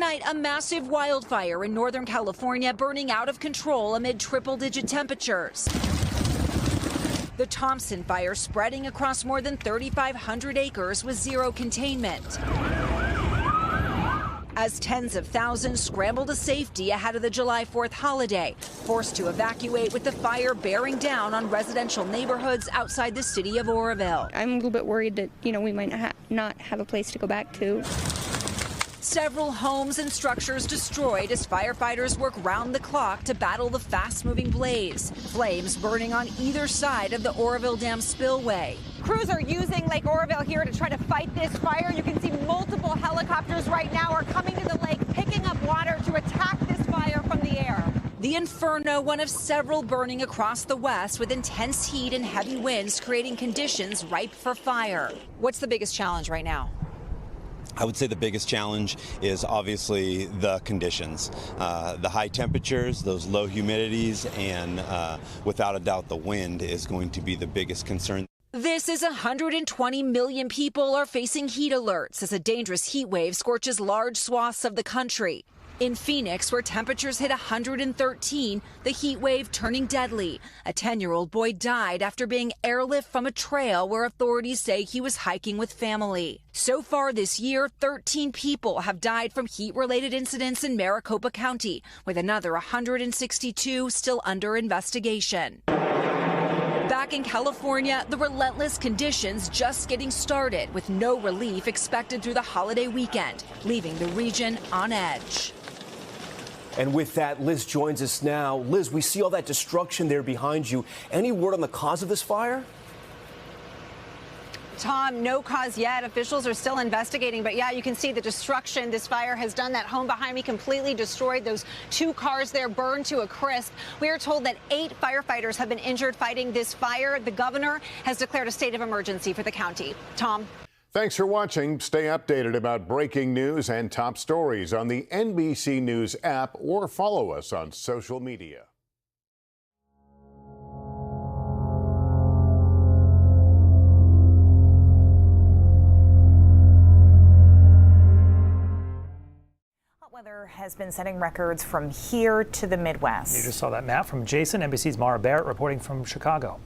Tonight, a massive wildfire in Northern California burning out of control amid triple-digit temperatures. The Thompson fire spreading across more than 3,500 acres with zero containment. As tens of thousands scramble to safety ahead of the July 4th holiday, forced to evacuate with the fire bearing down on residential neighborhoods outside the city of Oroville. I'm a little bit worried that, we might not have a place to go back to. Several homes and structures destroyed as firefighters work round the clock to battle the fast-moving blaze. Flames burning on either side of the Oroville Dam spillway. Crews are using Lake Oroville here to try to fight this fire. You can see multiple helicopters right now are coming to the lake, picking up water to attack this fire from the air. The Inferno, one of several burning across the west with intense heat and heavy winds creating conditions ripe for fire. What's the biggest challenge right now? I would say the biggest challenge is obviously the conditions, the high temperatures, those low humidities, and without a doubt the wind is going to be the biggest concern. This is 120 million people are facing heat alerts as a dangerous heat wave scorches large swaths of the country. In Phoenix, where temperatures hit 113, the heat wave turning deadly. A 10-year-old boy died after being airlifted from a trail where authorities say he was hiking with family. So far this year, 13 people have died from heat-related incidents in Maricopa County, with another 162 still under investigation. Back in California, the relentless conditions just getting started, with no relief expected through the holiday weekend, leaving the region on edge. And with that, Liz joins us now. Liz, we see all that destruction there behind you. Any word on the cause of this fire? Tom, no cause yet. Officials are still investigating. But yeah, you can see the destruction this fire has done. That home behind me completely destroyed. Those two cars there burned to a crisp. We are told that 8 firefighters have been injured fighting this fire. The governor has declared a state of emergency for the county. Tom. Thanks for watching. Stay updated about breaking news and top stories on the NBC News app or follow us on social media. Hot weather has been setting records from here to the Midwest. You just saw that map from Jason. NBC's Mara Barrett reporting from Chicago.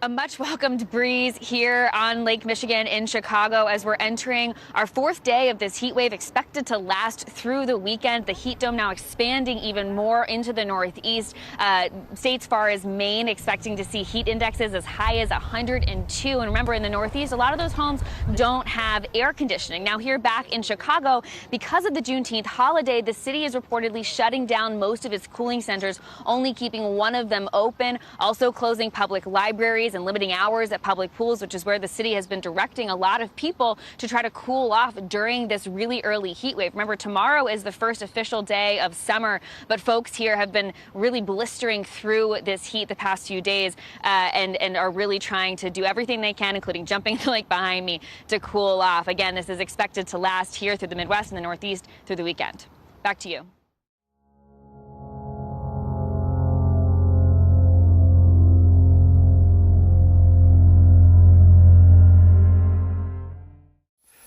A much welcomed breeze here on Lake Michigan in Chicago as we're entering our 4th day of this heat wave, expected to last through the weekend. The heat dome now expanding even more into the northeast. States far as Maine expecting to see heat indexes as high as 102. And remember, in the northeast, a lot of those homes don't have air conditioning. Now here back in Chicago, because of the Juneteenth holiday, the city is reportedly shutting down most of its cooling centers, only keeping one of them open, also closing public libraries and limiting hours at public pools, which is where the city has been directing a lot of people to try to cool off during this really early heat wave. Remember, tomorrow is the first official day of summer, but folks here have been really blistering through this heat the past few days and are really trying to do everything they can, including jumping in the lake behind me, to cool off. Again, this is expected to last here through the Midwest and the Northeast through the weekend. Back to you.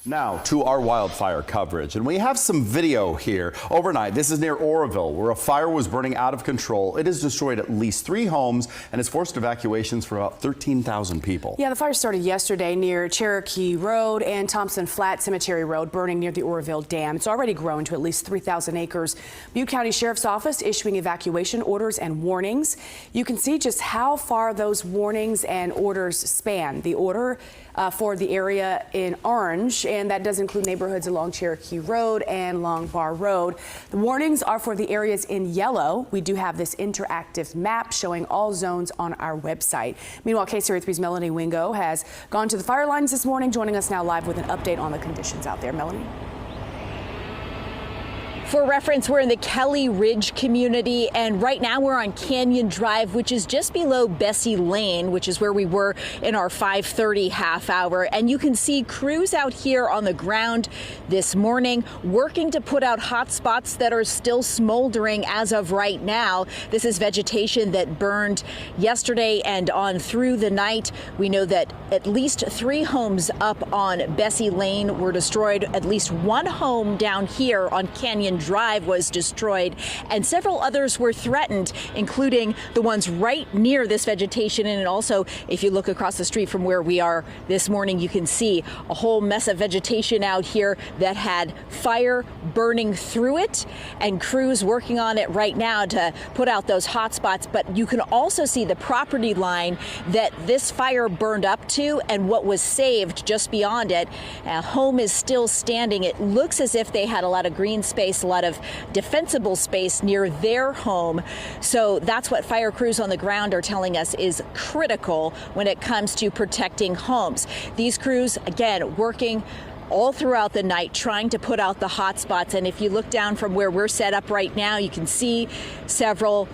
Now to our wildfire coverage, and we have some video here. Overnight, this is near Oroville, where a fire was burning out of control. It has destroyed at least 3 homes and has forced evacuations for about 13,000 people. Yeah, the fire started yesterday near Cherokee Road and Thompson Flat Cemetery Road, burning near the Oroville Dam. It's already grown to at least 3,000 acres. Butte County Sheriff's Office issuing evacuation orders and warnings. You can see just how far those warnings and orders span. The order for the area in orange, and that does include neighborhoods along Cherokee Road and Long Bar Road. The warnings are for the areas in yellow. We do have this interactive map showing all zones on our website. Meanwhile, KCRA 3's Melanie Wingo has gone to the fire lines this morning, joining us now live with an update on the conditions out there. Melanie? For reference, we're in the Kelly Ridge community, and right now we're on Canyon Drive, which is just below Bessie Lane, which is where we were in our 5:30 half hour. And you can see crews out here on the ground this morning working to put out hot spots that are still smoldering as of right now. This is vegetation that burned yesterday and on through the night. We know that at least 3 homes up on Bessie Lane were destroyed. At least 1 home down here on Canyon Drive was destroyed, and several others were threatened, including the ones right near this vegetation. And also, if you look across the street from where we are this morning, you can see a whole mess of vegetation out here that had fire burning through it, and crews working on it right now to put out those hot spots. But you can also see the property line that this fire burned up to and what was saved just beyond it. A home is still standing. It looks as if they had a lot of green space, a lot of defensible space near their home. So that's what fire crews on the ground are telling us is critical when it comes to protecting homes. These crews, again, working all throughout the night trying to put out the hot spots. And if you look down from where we're set up right now, you can see several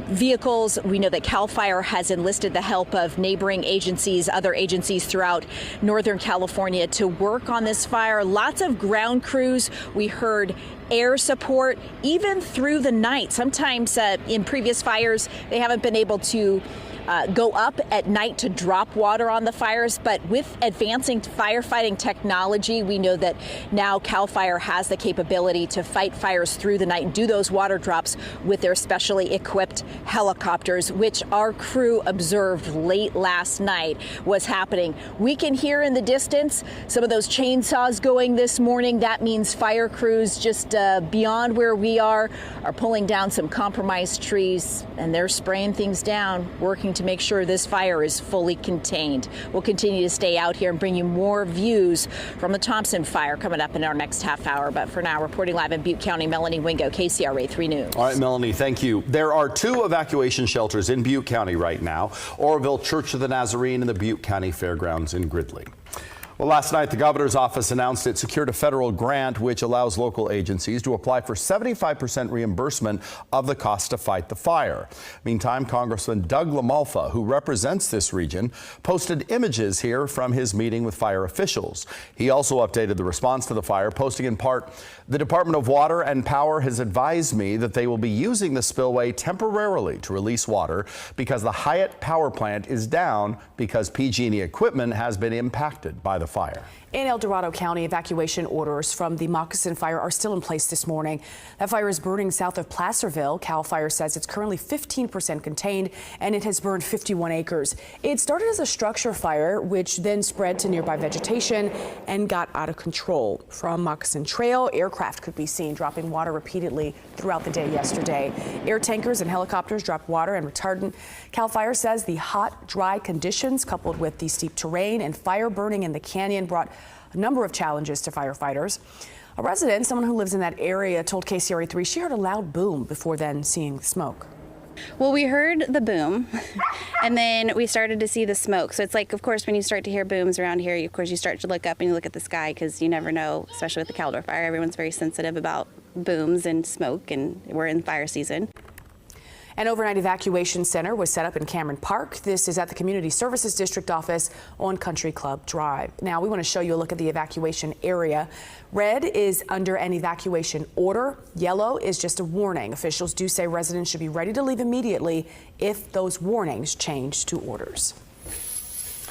vehicles. We know that CAL FIRE has enlisted the help of neighboring agencies, other agencies throughout Northern California to work on this fire. Lots of ground crews. We heard air support even through the night. Sometimes in previous fires, they haven't been able to go up at night to drop water on the fires. But with advancing firefighting technology, we know that now CAL FIRE has the capability to fight fires through the night and do those water drops with their specially equipped helicopters, which our crew observed late last night was happening. We can hear in the distance some of those chainsaws going this morning. That means fire crews just beyond where we are pulling down some compromised trees, and they're spraying things down, working to make sure this fire is fully contained. We'll continue to stay out here and bring you more views from the Thompson fire coming up in our next half hour. But for now, reporting live in Butte County, Melanie Wingo, KCRA 3 News. All right, Melanie, thank you. There are 2 evacuation shelters in Butte County right now: Oroville Church of the Nazarene and the Butte County Fairgrounds in Gridley. Well, last night, the governor's office announced it secured a federal grant which allows local agencies to apply for 75% reimbursement of the cost to fight the fire. Meantime, Congressman Doug LaMalfa, who represents this region, posted images here from his meeting with fire officials. He also updated the response to the fire, posting in part, "The Department of Water and Power has advised me that they will be using the spillway temporarily to release water because the Hyatt power plant is down because PG&E equipment has been impacted by the fire." In El Dorado County, evacuation orders from the Moccasin fire are still in place this morning. That fire is burning south of Placerville. CAL FIRE says it's currently 15% contained and it has burned 51 acres. It started as a structure fire, which then spread to nearby vegetation and got out of control. From Moccasin Trail, aircraft could be seen dropping water repeatedly throughout the day yesterday. Air tankers and helicopters dropped water and retardant. CAL FIRE says the hot, dry conditions coupled with the steep terrain and fire burning in the canyon brought a number of challenges to firefighters. A resident, someone who lives in that area, told KCRA 3 she heard a loud boom before then seeing the smoke. Well, we heard the boom and then we started to see the smoke. So it's like, of course, when you start to hear booms around here, of course, you start to look up and you look at the sky because you never know, especially with the Caldor fire. Everyone's very sensitive about booms and smoke, and we're in fire season. An overnight evacuation center was set up in Cameron Park. This is at the Community Services District office on Country Club Drive. Now we want to show you a look at the evacuation area. Red is under an evacuation order. Yellow is just a warning. Officials do say residents should be ready to leave immediately if those warnings change to orders.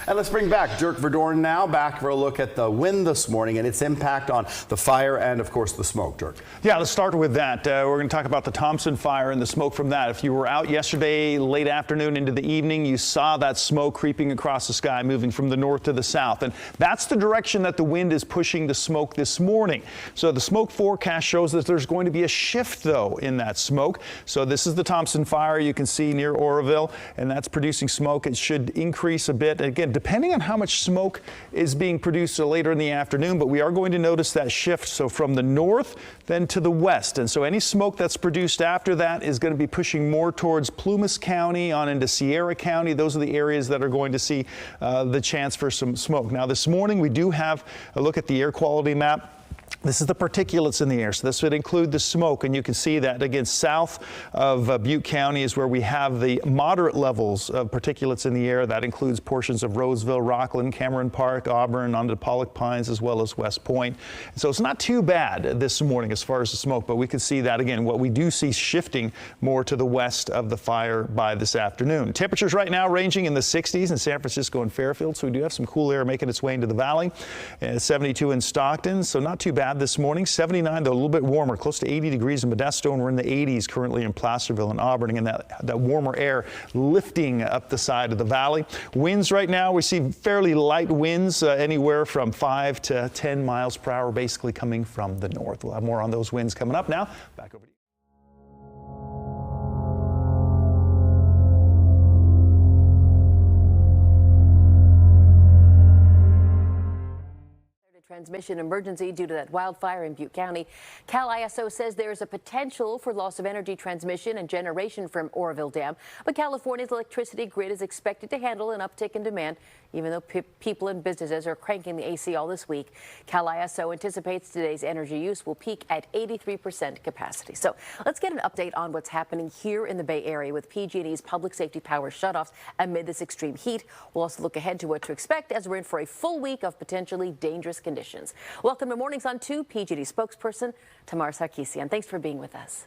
And let's bring back Dirk Verdorn now, back for a look at the wind this morning and its impact on the fire and, of course, the smoke. Dirk. Yeah, let's start with that. We're going to talk about the Thompson fire and the smoke from that. If you were out yesterday, late afternoon into the evening, you saw that smoke creeping across the sky, moving from the north to the south. And that's the direction that the wind is pushing the smoke this morning. So the smoke forecast shows that there's going to be a shift, though, in that smoke. So this is the Thompson fire you can see near Oroville, and that's producing smoke. It should increase a bit. Again, depending on how much smoke is being produced later in the afternoon, but we are going to notice that shift. So from the north, then to the west. And so any smoke that's produced after that is going to be pushing more towards Plumas County on into Sierra County. Those are the areas that are going to see the chance for some smoke. Now this morning we do have a look at the air quality map. This is the particulates in the air, so this would include the smoke, and you can see that again south of Butte County is where we have the moderate levels of particulates in the air. That includes portions of Roseville, Rockland, Cameron Park, Auburn, onto Pollock Pines, as well as West Point. So it's not too bad this morning as far as the smoke, but we can see that again. What we do see shifting more to the west of the fire by this afternoon. Temperatures right now ranging in the 60s in San Francisco and Fairfield, so we do have some cool air making its way into the valley. 72 in Stockton, so not too bad this morning. 79, though, a little bit warmer, close to 80 degrees in Modesto, and we're in the 80s currently in Placerville and Auburn, and that warmer air lifting up the side of the valley. Winds right now, we see fairly light winds, anywhere from 5 to 10 miles per hour, basically coming from the north. We'll have more on those winds coming up now. Back over to you. Transmission emergency due to that wildfire in Butte County. Cal ISO says there is a potential for loss of energy transmission and generation from Oroville Dam, but California's electricity grid is expected to handle an uptick in demand, even though people and businesses are cranking the AC all this week. Cal ISO anticipates today's energy use will peak at 83% capacity. So let's get an update on what's happening here in the Bay Area with PG&E's public safety power shutoffs amid this extreme heat. We'll also look ahead to what to expect as we're in for a full week of potentially dangerous conditions. Welcome to Mornings on 2, PG&E spokesperson Tamar Sarkisian. Thanks for being with us.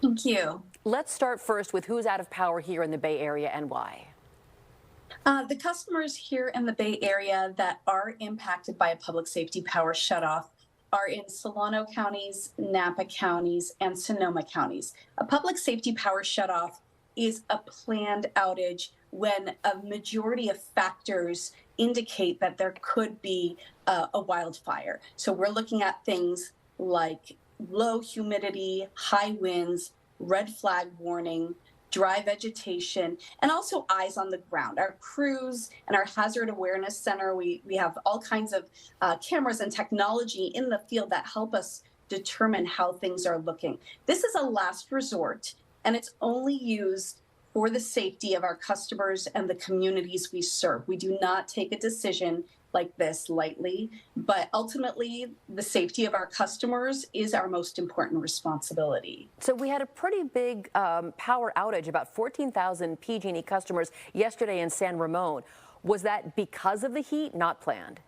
Thank you. Let's start first with who's out of power here in the Bay Area and why. The customers here in the Bay Area that are impacted by a public safety power shutoff are in Solano counties, Napa counties, and Sonoma counties. A public safety power shutoff is a planned outage when a majority of factors indicate that there could be a wildfire. So we're looking at things like low humidity, high winds, red flag warning, dry vegetation, and also eyes on the ground. Our crews and our Hazard Awareness Center, we have all kinds of cameras and technology in the field that help us determine how things are looking. This is a last resort, and it's only used for the safety of our customers and the communities we serve. We do not take a decision like this lightly, but ultimately the safety of our customers is our most important responsibility. So we had a pretty big power outage, about 14,000 PG&E customers yesterday in San Ramon. Was that because of the heat, not planned?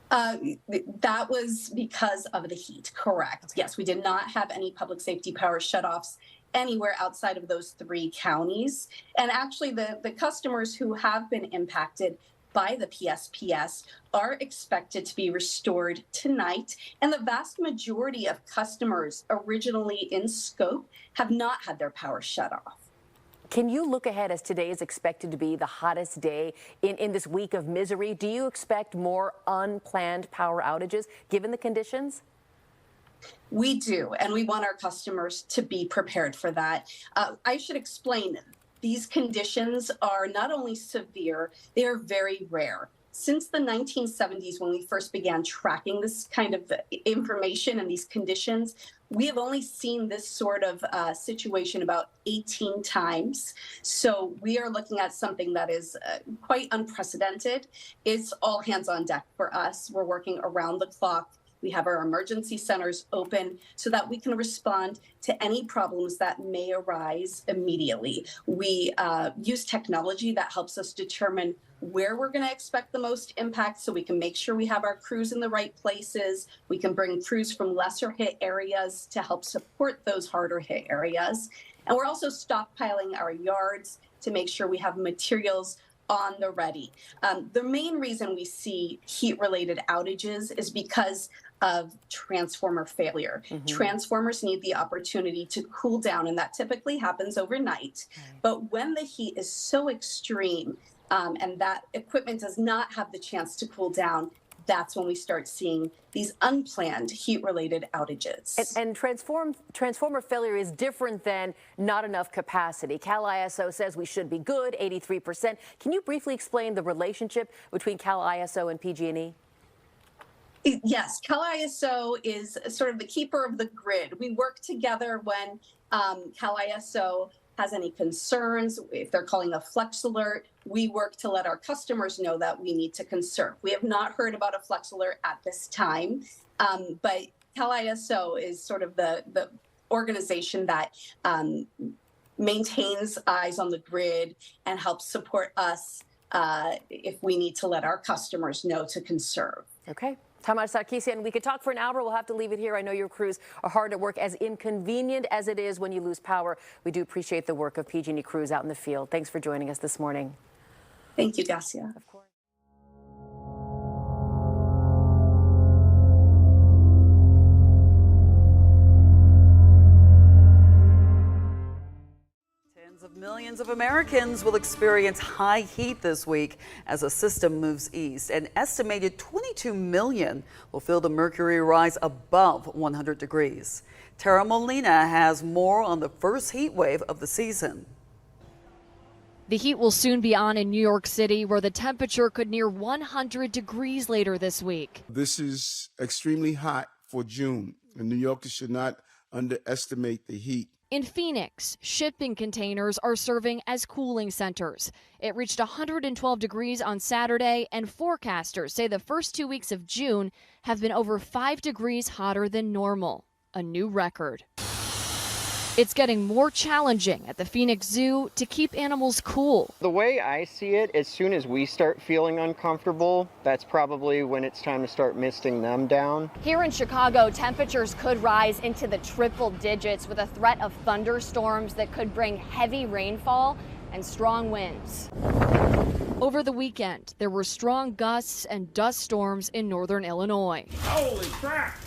That was because of the heat, correct. Okay. Yes, we did not have any public safety power shutoffs anywhere outside of those 3 counties. And actually the customers who have been impacted by the PSPS are expected to be restored tonight. And the vast majority of customers originally in scope have not had their power shut off. Can you look ahead as today is expected to be the hottest day in this week of misery? Do you expect more unplanned power outages given the conditions? We do, and we want our customers to be prepared for that. I should explain, these conditions are not only severe, they are very rare. Since the 1970s, when we first began tracking this kind of information and these conditions, we have only seen this sort of situation about 18 times. So we are looking at something that is quite unprecedented. It's all hands on deck for us. We're working around the clock. We have our emergency centers open so that we can respond to any problems that may arise immediately. We use technology that helps us determine where we're going to expect the most impact so we can make sure we have our crews in the right places. We can bring crews from lesser hit areas to help support those harder hit areas. And we're also stockpiling our yards to make sure we have materials on the ready. The main reason we see heat-related outages is because of transformer failure. Mm-hmm. Transformers need the opportunity to cool down, and that typically happens overnight. Right. But when the heat is so extreme and that equipment does not have the chance to cool down, that's when we start seeing these unplanned heat-related outages. And transformer failure is different than not enough capacity. Cal ISO says we should be good, 83%. Can you briefly explain the relationship between Cal ISO and PG&E? Yes, Cal ISO is sort of the keeper of the grid. We work together when Cal ISO has any concerns, if they're calling a flex alert, we work to let our customers know that we need to conserve. We have not heard about a flex alert at this time, but CalISO is sort of the organization that maintains eyes on the grid and helps support us if we need to let our customers know to conserve. Okay. Tamas Sarkisian, we could talk for an hour. We'll have to leave it here. I know your crews are hard at work, as inconvenient as it is when you lose power. We do appreciate the work of PG&E crews out in the field. Thanks for joining us this morning. Thank you, Gassia. Of course. Millions of Americans will experience high heat this week as a system moves east. An estimated 22 million will feel the mercury rise above 100 degrees. Tara Molina has more on the first heat wave of the season. The heat will soon be on in New York City, where the temperature could near 100 degrees later this week. This is extremely hot for June, and New Yorkers should not underestimate the heat. In Phoenix, shipping containers are serving as cooling centers. It reached 112 degrees on Saturday, and forecasters say the first 2 weeks of June have been over 5 degrees hotter than normal, a new record. It's getting more challenging at the Phoenix Zoo to keep animals cool. The way I see it, as soon as we start feeling uncomfortable, that's probably when it's time to start misting them down. Here in Chicago, temperatures could rise into the triple digits with a threat of thunderstorms that could bring heavy rainfall and strong winds. Over the weekend, there were strong gusts and dust storms in northern Illinois. Holy crap!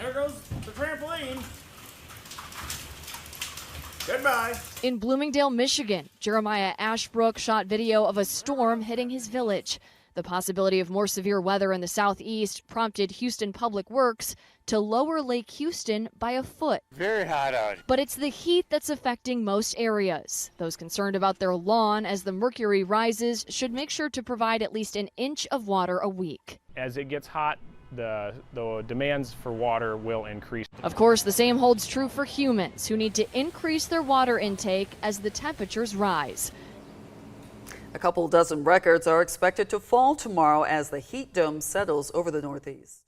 There goes the trampoline. Goodbye. In Bloomingdale, Michigan, Jeremiah Ashbrook shot video of a storm hitting his village. The possibility of more severe weather in the southeast prompted Houston Public Works to lower Lake Houston by a foot. Very hot out. But it's the heat that's affecting most areas. Those concerned about their lawn as the mercury rises should make sure to provide at least an inch of water a week. As it gets hot, the demands for water will increase. Of course, the same holds true for humans who need to increase their water intake as the temperatures rise. A couple dozen records are expected to fall tomorrow as the heat dome settles over the Northeast.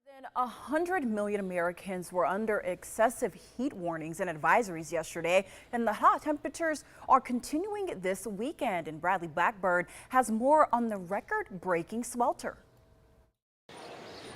Then 100 million Americans were under excessive heat warnings and advisories yesterday, and the hot temperatures are continuing this weekend. And Bradley Blackburn has more on the record-breaking swelter.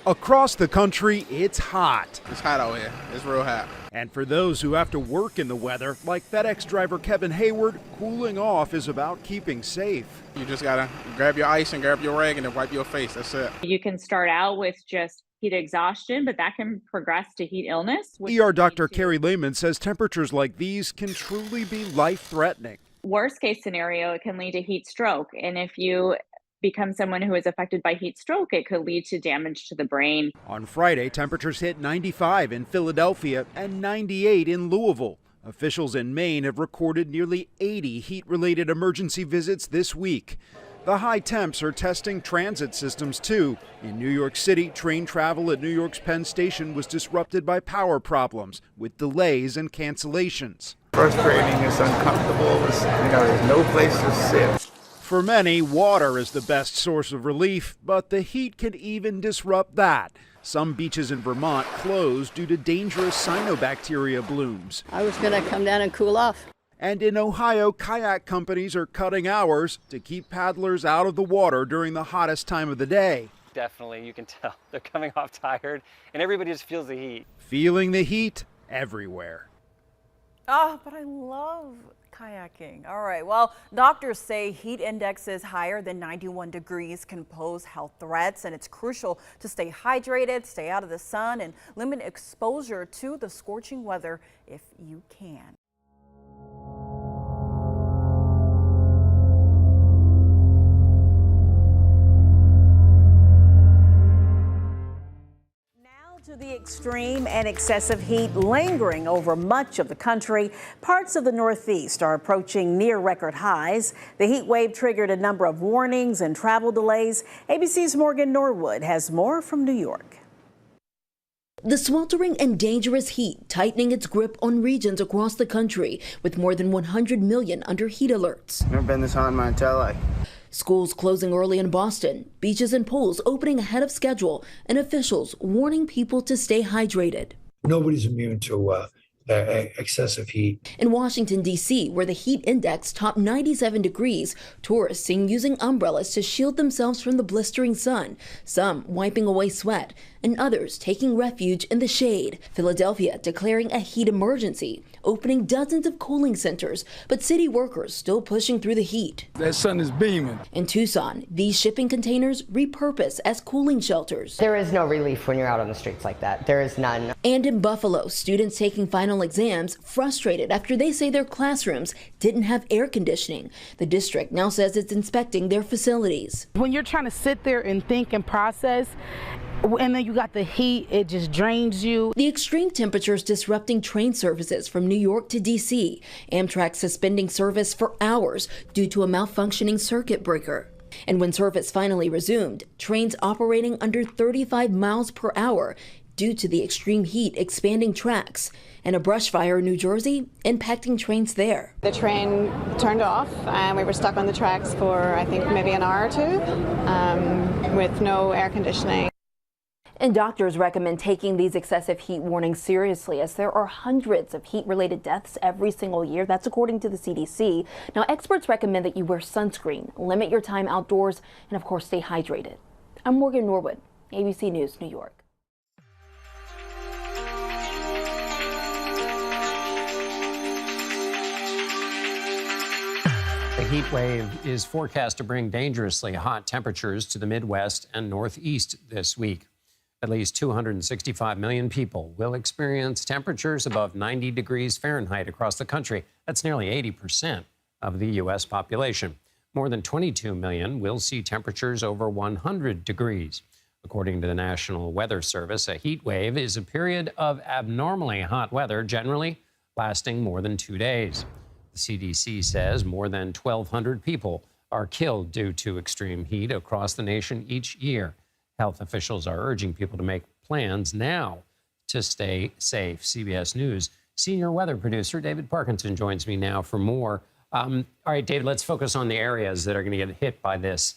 Across the country, it's hot. It's hot out here. It's real hot. And for those who have to work in the weather, like FedEx driver Kevin Hayward, cooling off is about keeping safe. You just gotta grab your ice and grab your rag and then wipe your face. That's it. You can start out with just heat exhaustion, but that can progress to heat illness. ER Dr. Carrie Lehman says temperatures like these can truly be life-threatening. Worst case scenario, it can lead to heat stroke. And if you become someone who is affected by heat stroke, it could lead to damage to the brain. On Friday, temperatures hit 95 in Philadelphia and 98 in Louisville. Officials in Maine have recorded nearly 80 heat-related emergency visits this week. The high temps are testing transit systems too. In New York City, train travel at New York's Penn Station was disrupted by power problems, with delays and cancellations. Frustrating, it's uncomfortable, there's no place to sit. For many, water is the best source of relief, but the heat can even disrupt that. Some beaches in Vermont closed due to dangerous cyanobacteria blooms. I was going to come down and cool off. And in Ohio, kayak companies are cutting hours to keep paddlers out of the water during the hottest time of the day. Definitely, you can tell they're coming off tired, and everybody just feels the heat. Feeling the heat everywhere. But I love kayaking. All right, well, doctors say heat indexes higher than 91 degrees can pose health threats, and it's crucial to stay hydrated, stay out of the sun, and limit exposure to the scorching weather if you can. To the extreme and excessive heat lingering over much of the country. Parts of the Northeast are approaching near record highs. The heat wave triggered a number of warnings and travel delays. ABC's Morgan Norwood has more from New York. The sweltering and dangerous heat tightening its grip on regions across the country, with more than 100 million under heat alerts. Never been this hot in my entire life. Schools closing early in Boston, beaches and pools opening ahead of schedule, and officials warning people to stay hydrated. Nobody's immune to excessive heat. In Washington, D.C., where the heat index topped 97 degrees, tourists seen using umbrellas to shield themselves from the blistering sun, some wiping away sweat, and others taking refuge in the shade. Philadelphia declaring a heat emergency, opening dozens of cooling centers, but city workers still pushing through the heat. That sun is beaming. In Tucson, these shipping containers repurposed as cooling shelters. There is no relief when you're out on the streets like that. There is none. And in Buffalo, students taking final exams frustrated after they say their classrooms didn't have air conditioning. The district now says it's inspecting their facilities. When you're trying to sit there and think and process, and then you got the heat, it just drains you. The extreme temperatures disrupting train services from New York to D.C. Amtrak suspending service for hours due to a malfunctioning circuit breaker. And when service finally resumed, trains operating under 35 miles per hour due to the extreme heat expanding tracks. And a brush fire in New Jersey impacting trains there. The train turned off and we were stuck on the tracks for, I think, maybe an hour or two with no air conditioning. And doctors recommend taking these excessive heat warnings seriously, as there are hundreds of heat-related deaths every single year. That's according to the CDC. Now, experts recommend that you wear sunscreen, limit your time outdoors, and of course, stay hydrated. I'm Morgan Norwood, ABC News, New York. The heat wave is forecast to bring dangerously hot temperatures to the Midwest and Northeast this week. At least 265 million people will experience temperatures above 90 degrees Fahrenheit across the country. That's nearly 80% of the U.S. population. More than 22 million will see temperatures over 100 degrees. According to the National Weather Service, a heat wave is a period of abnormally hot weather, generally lasting more than 2 days. The CDC says more than 1,200 people are killed due to extreme heat across the nation each year. Health officials are urging people to make plans now to stay safe. CBS News senior weather producer David Parkinson joins me now for more. All right, David, let's focus on the areas that are going to get hit by this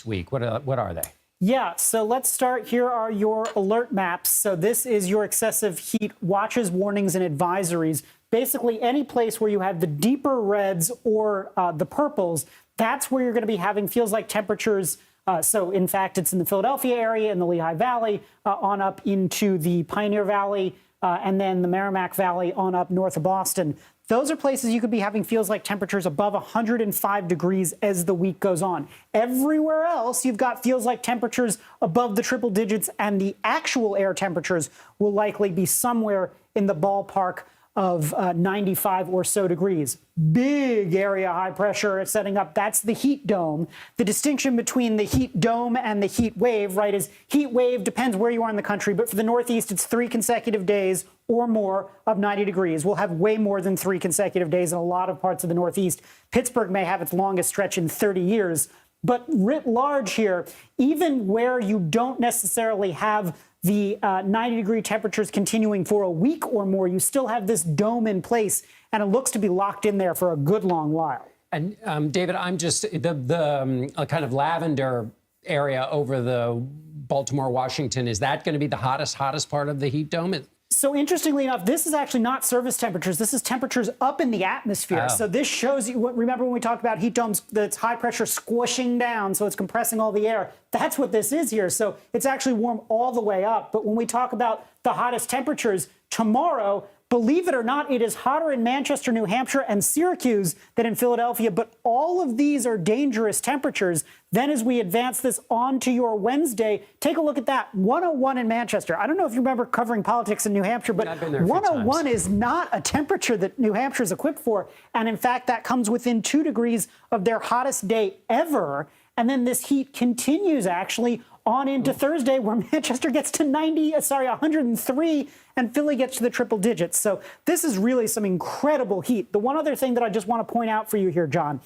week. What are they? Yeah, so let's start. Here are your alert maps. So this is your excessive heat watches, warnings, and advisories. Basically, any place where you have the deeper reds or the purples, that's where you're going to be having feels like temperatures. So, in fact, it's in the Philadelphia area, in the Lehigh Valley, on up into the Pioneer Valley, and then the Merrimack Valley on up north of Boston. Those are places you could be having feels like temperatures above 105 degrees as the week goes on. Everywhere else, you've got feels like temperatures above the triple digits, and the actual air temperatures will likely be somewhere in the ballpark of 95 or so degrees. Big area high pressure setting up. That's the heat dome. The distinction between the heat dome and the heat wave, right, is heat wave depends where you are in the country, but for the Northeast, it's 3 consecutive days or more of 90 degrees. We'll have way more than 3 consecutive days in a lot of parts of the Northeast. Pittsburgh may have its longest stretch in 30 years. But writ large here, even where you don't necessarily have the 90-degree temperatures continuing for a week or more, you still have this dome in place, and it looks to be locked in there for a good long while. And David, I'm just the kind of lavender area over the Baltimore, Washington. Is that going to be the hottest part of the heat dome? So interestingly enough, this is actually not surface temperatures. This is temperatures up in the atmosphere. Oh. So this shows you, remember when we talked about heat domes, that's high pressure squishing down, so it's compressing all the air. That's what this is here. So it's actually warm all the way up. But when we talk about the hottest temperatures tomorrow, believe it or not, it is hotter in Manchester, New Hampshire, and Syracuse than in Philadelphia. But all of these are dangerous temperatures. Then as we advance this on to your Wednesday, take a look at that. 101 in Manchester. I don't know if you remember covering politics in New Hampshire, but 101 is not a temperature that New Hampshire is equipped for. And in fact, that comes within 2 degrees of their hottest day ever. And then this heat continues actually on into Thursday, where Manchester gets to 103, and Philly gets to the triple digits. So this is really some incredible heat. The one other thing that I just want to point out for you here, John,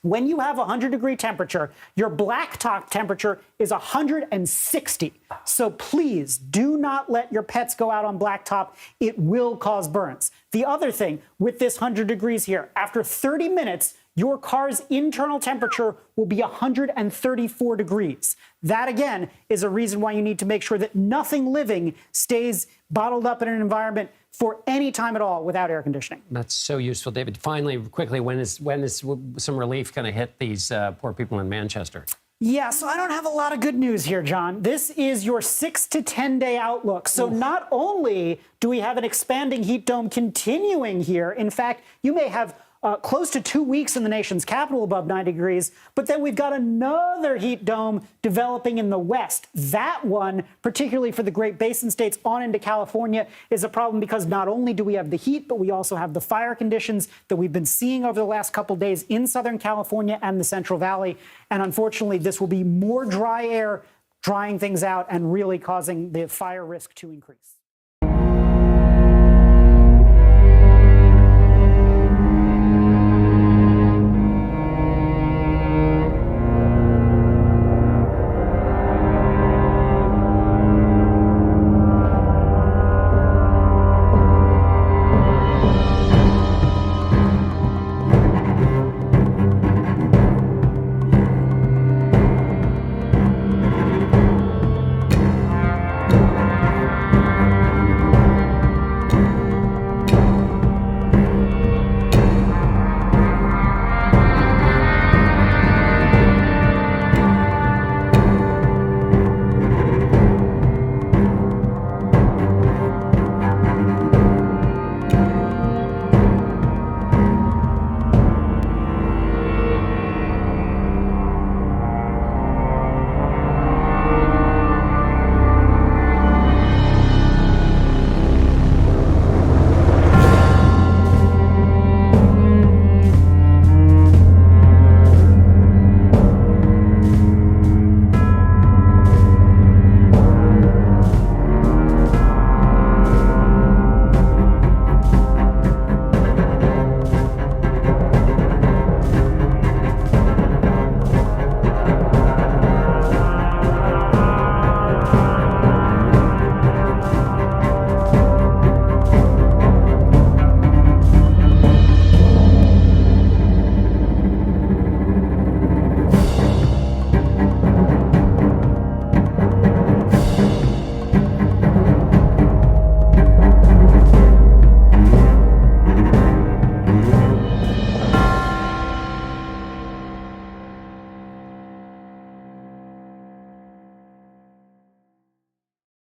when you have a 100-degree temperature, your blacktop temperature is 160. So please do not let your pets go out on blacktop. It will cause burns. The other thing with this 100 degrees here, after 30 minutes, your car's internal temperature will be 134 degrees. That, again, is a reason why you need to make sure that nothing living stays bottled up in an environment for any time at all without air conditioning. That's so useful, David. Finally, quickly, when is some relief going to hit these poor people in Manchester? Yeah, so I don't have a lot of good news here, John. This is your 6 to 10 day outlook. So not only do we have an expanding heat dome continuing here, in fact, you may have close to 2 weeks in the nation's capital above 90 degrees, but then we've got another heat dome developing in the west. That one, particularly for the Great Basin states on into California, is a problem because not only do we have the heat, but we also have the fire conditions that we've been seeing over the last couple days in Southern California and the Central Valley. And unfortunately, this will be more dry air drying things out and really causing the fire risk to increase.